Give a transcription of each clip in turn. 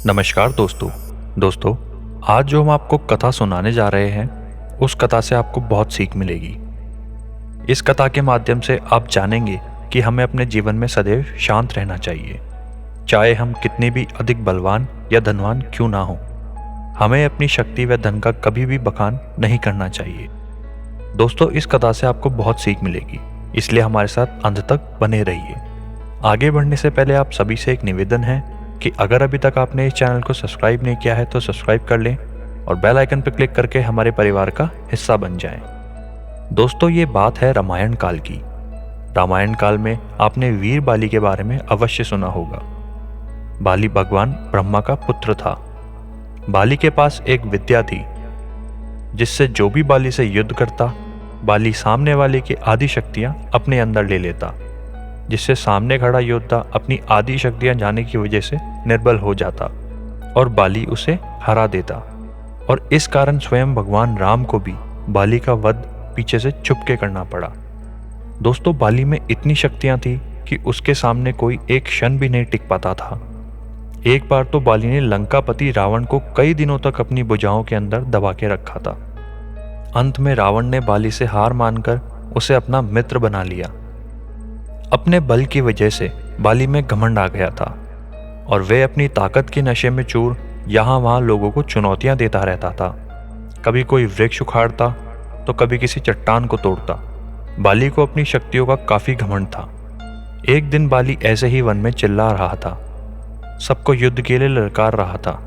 नमस्कार दोस्तों, आज जो हम आपको कथा सुनाने जा रहे हैं उस कथा से आपको बहुत सीख मिलेगी। इस कथा के माध्यम से आप जानेंगे कि हमें अपने जीवन में सदैव शांत रहना चाहिए, चाहे हम कितने भी अधिक बलवान या धनवान क्यों ना हो। हमें अपनी शक्ति व धन का कभी भी बखान नहीं करना चाहिए। दोस्तों, इस कथा से आपको बहुत सीख मिलेगी, इसलिए हमारे साथ अंत तक बने रहिए। आगे बढ़ने से पहले आप सभी से एक निवेदन है कि अगर अभी तक आपने इस चैनल को सब्सक्राइब नहीं किया है तो सब्सक्राइब कर लें और बेल आइकन पर क्लिक करके हमारे परिवार का हिस्सा बन जाएं। दोस्तों, ये बात है रामायण काल की। रामायण काल में आपने वीर बाली के बारे में अवश्य सुना होगा। बाली भगवान ब्रह्मा का पुत्र था। बाली के पास एक विद्या थी जिससे जो भी बाली से युद्ध करता, बाली सामने वाले की आधी शक्तियां अपने अंदर ले लेता, जिससे सामने खड़ा योद्धा अपनी आधी शक्तियां जाने की वजह से निर्बल हो जाता और बाली उसे हरा देता। और इस कारण स्वयं भगवान राम को भी बाली का वध पीछे से छुप के करना पड़ा। दोस्तों, बाली में इतनी शक्तियां थी कि उसके सामने कोई एक क्षण भी नहीं टिक पाता था। एक बार तो बाली ने लंकापति रावण को कई दिनों तक अपनी भुजाओं के अंदर दबा के रखा था। अंत में रावण ने बाली से हार मानकर उसे अपना मित्र बना लिया। अपने बल की वजह से बाली में घमंड आ गया था और वे अपनी ताकत के नशे में चूर यहाँ वहाँ लोगों को चुनौतियाँ देता रहता था। कभी कोई वृक्ष उखाड़ता तो कभी किसी चट्टान को तोड़ता। बाली को अपनी शक्तियों का काफी घमंड था। एक दिन बाली ऐसे ही वन में चिल्ला रहा था, सबको युद्ध के लिए ललकार रहा था।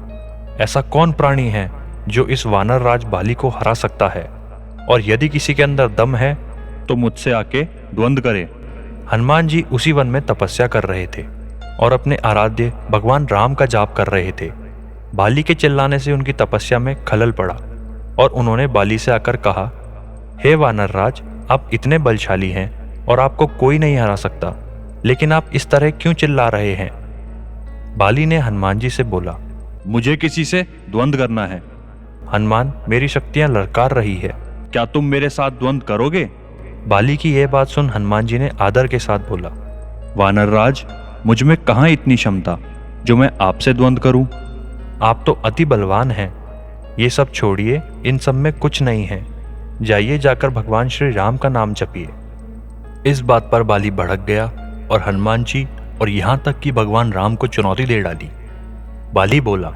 ऐसा कौन प्राणी है जो इस वानर राज बाली को हरा सकता है, और यदि किसी के अंदर दम है तो मुझसे आके द्वंद्व करे। हनुमान जी उसी वन में तपस्या कर रहे थे और अपने आराध्य भगवान राम का जाप कर रहे थे। बाली के चिल्लाने से उनकी तपस्या में खलल पड़ा और उन्होंने बाली से आकर कहा, हे वानर राज, आप इतने बलशाली हैं और आपको कोई नहीं हरा सकता, लेकिन आप इस तरह क्यों चिल्ला रहे हैं? बाली ने हनुमान जी से बोला, मुझे किसी से द्वंद्व करना है। हनुमान, मेरी शक्तियां ललकार रही है, क्या तुम मेरे साथ द्वंद्व करोगे? बाली की यह बात सुन हनुमान जी ने आदर के साथ बोला, वानर राज, मुझ में कहाँ इतनी क्षमता जो मैं आपसे द्वंद्व करूं? आप तो अति बलवान हैं। ये सब छोड़िए, इन सब में कुछ नहीं है। जाइए, जाकर भगवान श्री राम का नाम जपिए। इस बात पर बाली भड़क गया और हनुमान जी और यहां तक कि भगवान राम को चुनौती दे डाली। बाली बोला,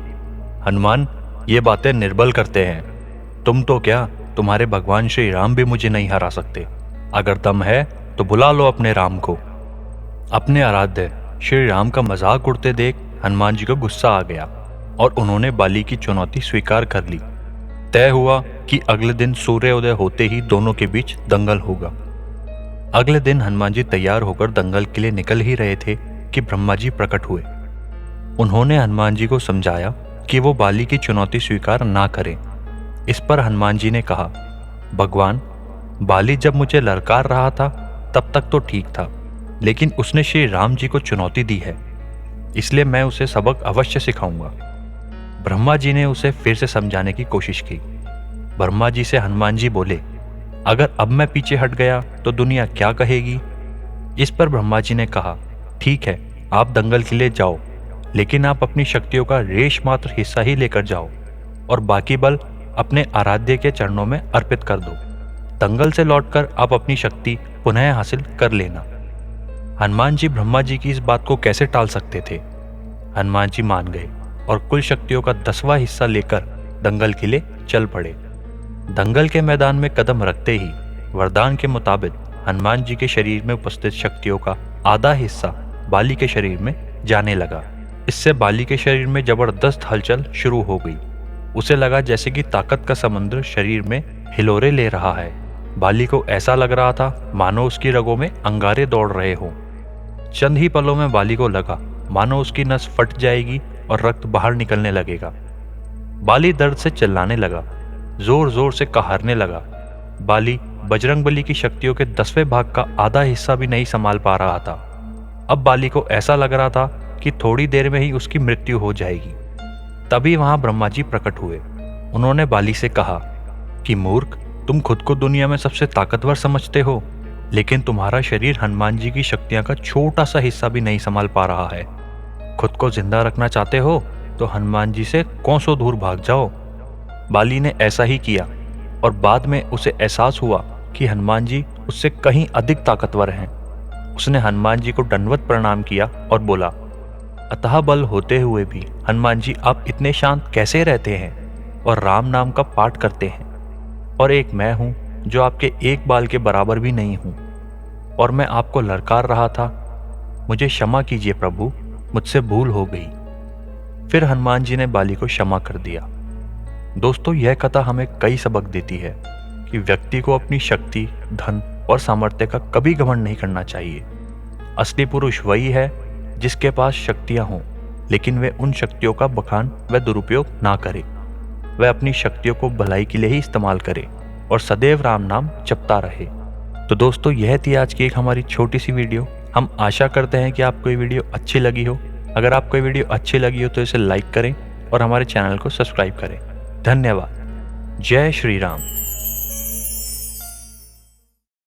हनुमान, ये बातें निर्बल करते हैं। तुम तो क्या, तुम्हारे भगवान श्री राम भी मुझे नहीं हरा सकते। अगर दम है तो बुला लो अपने राम को। अपने आराध्य श्री राम का मजाक उड़ते देख हनुमान जी को गुस्सा आ गया और उन्होंने बाली की चुनौती स्वीकार कर ली। तय हुआ कि अगले दिन सूर्योदय होते ही दोनों के बीच दंगल होगा। अगले दिन हनुमान जी तैयार होकर दंगल के लिए निकल ही रहे थे कि ब्रह्मा जी प्रकट हुए। उन्होंने हनुमान जी को समझाया कि वो बाली की चुनौती स्वीकार ना करें। इस पर हनुमान जी ने कहा, भगवान, बाली जब मुझे ललकार रहा था तब तक तो ठीक था, लेकिन उसने श्री राम जी को चुनौती दी है, इसलिए मैं उसे सबक अवश्य सिखाऊंगा। ब्रह्मा जी ने उसे फिर से समझाने की कोशिश की। ब्रह्मा जी से हनुमान जी बोले, अगर अब मैं पीछे हट गया तो दुनिया क्या कहेगी? इस पर ब्रह्मा जी ने कहा, ठीक है, आप दंगल के लिए जाओ, लेकिन आप अपनी शक्तियों का रेश मात्र हिस्सा ही लेकर जाओ और बाकी बल अपने आराध्य के चरणों में अर्पित कर दो। दंगल से लौटकर आप अपनी शक्ति पुनः हासिल कर लेना। हनुमान जी ब्रह्मा जी की इस बात को कैसे टाल सकते थे? हनुमान जी मान गए और कुल शक्तियों का 10वां हिस्सा लेकर दंगल के लिए चल पड़े। दंगल के मैदान में कदम रखते ही वरदान के मुताबिक हनुमान जी के शरीर में उपस्थित शक्तियों का आधा हिस्सा बाली के शरीर में जाने लगा। इससे बाली के शरीर में जबरदस्त हलचल शुरू हो गई। उसे लगा जैसे कि ताकत का समुद्र शरीर में हिलोरे ले रहा है। बाली को ऐसा लग रहा था मानो उसकी रगों में अंगारे दौड़ रहे हों। चंद ही पलों में बाली को लगा मानो उसकी नस फट जाएगी और रक्त बाहर निकलने लगेगा। बाली दर्द से चिल्लाने लगा, जोर जोर से कहारने लगा। बाली बजरंगबली की शक्तियों के 10वें भाग का आधा हिस्सा भी नहीं संभाल पा रहा था। अब बाली को ऐसा लग रहा था कि थोड़ी देर में ही उसकी मृत्यु हो जाएगी। तभी वहां ब्रह्मा जी प्रकट हुए। उन्होंने बाली से कहा कि मूर्ख, तुम खुद को दुनिया में सबसे ताकतवर समझते हो, लेकिन तुम्हारा शरीर हनुमान जी की शक्तियां का छोटा सा हिस्सा भी नहीं संभाल पा रहा है। खुद को जिंदा रखना चाहते हो तो हनुमान जी से कोसों दूर भाग जाओ। बाली ने ऐसा ही किया और बाद में उसे एहसास हुआ कि हनुमान जी उससे कहीं अधिक ताकतवर हैं। उसने हनुमान जी को दंडवत प्रणाम किया और बोला, अतः बल होते हुए भी हनुमान जी आप इतने शांत कैसे रहते हैं और राम नाम का पाठ करते हैं? और एक मैं हूं जो आपके एक बाल के बराबर भी नहीं हूं और मैं आपको ललकार रहा था। मुझे क्षमा कीजिए प्रभु, मुझसे भूल हो गई। फिर हनुमान जी ने बाली को क्षमा कर दिया। दोस्तों, यह कथा हमें कई सबक देती है कि व्यक्ति को अपनी शक्ति, धन और सामर्थ्य का कभी घमंड नहीं करना चाहिए। असली पुरुष वही है जिसके पास शक्तियां हों, लेकिन वे उन शक्तियों का बखान व दुरुपयोग ना करे। वह अपनी शक्तियों को भलाई के लिए ही इस्तेमाल करे और सदैव राम नाम जपता रहे। तो दोस्तों, यह थी आज की एक हमारी छोटी सी वीडियो। हम आशा करते हैं कि आपको ये वीडियो अच्छी लगी हो। अगर आपको ये वीडियो अच्छी लगी हो तो इसे लाइक करें और हमारे चैनल को सब्सक्राइब करें। धन्यवाद। जय श्री राम।